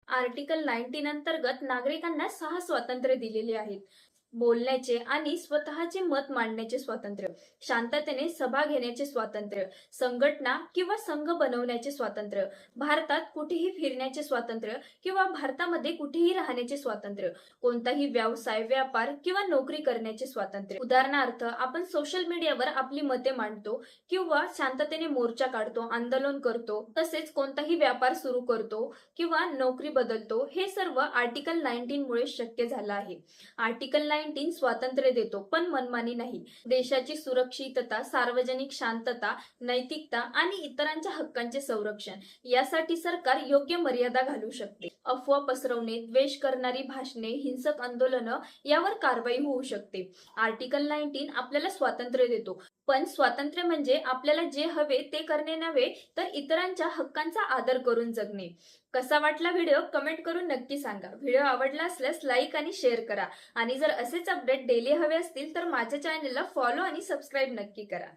Article 19 अंतर्गत नागरिकांना 6 स्वातंत्र्य दिलेले आहेत. बोलण्याचे आणि स्वतःचे मत मांडण्याचे स्वातंत्र्य, शांततेने सभा घेण्याचे स्वातंत्र्य, संघटना किंवा संघ बनवण्याचे स्वातंत्र्य, भारतात कुठेही फिरण्याचे स्वातंत्र्य किंवा भारतामध्ये कुठेही राहण्याचे स्वातंत्र्य, कोणताही व्यवसाय, व्यापार किंवा नोकरी करण्याचे स्वातंत्र्य. उदाहरणार्थ, आपण सोशल मीडियावर आपली मते मांडतो किंवा शांततेने मोर्चा काढतो, आंदोलन करतो, तसेच कोणताही व्यापार सुरू करतो किंवा नोकरी बदलतो. हे सर्व आर्टिकल 19 मुळे शक्य झालं आहे. आर्टिकल 19 स्वातंत्र्य देतो, पण मनमानी नाही. देशाची सुरक्षितता, सार्वजनिक शांतता, नैतिकता आणि इतरांच्या हक्कांचे संरक्षण यासाठी सरकार योग्य मर्यादा घालू शकते. अफवा पसरवणे, द्वेष करणारी भाषणे, हिंसक आंदोलनं यावर कारवाई होऊ शकते. आर्टिकल 19 आपल्याला स्वातंत्र्य देतो, पण स्वातंत्र्य म्हणजे आपल्याला जे हवे ते करणे नव्हे, तर इतरांच्या हक्कांचा आदर करून जगणे. कसा वाटला व्हिडिओ कमेंट करून नक्की सांगा. व्हिडिओ आवडला असल्यास लाईक आणि शेअर करा. आणि जर असेच अपडेट डेली हवे असतील तर माझ्या चॅनलला फॉलो आणि सबस्क्राईब नक्की करा.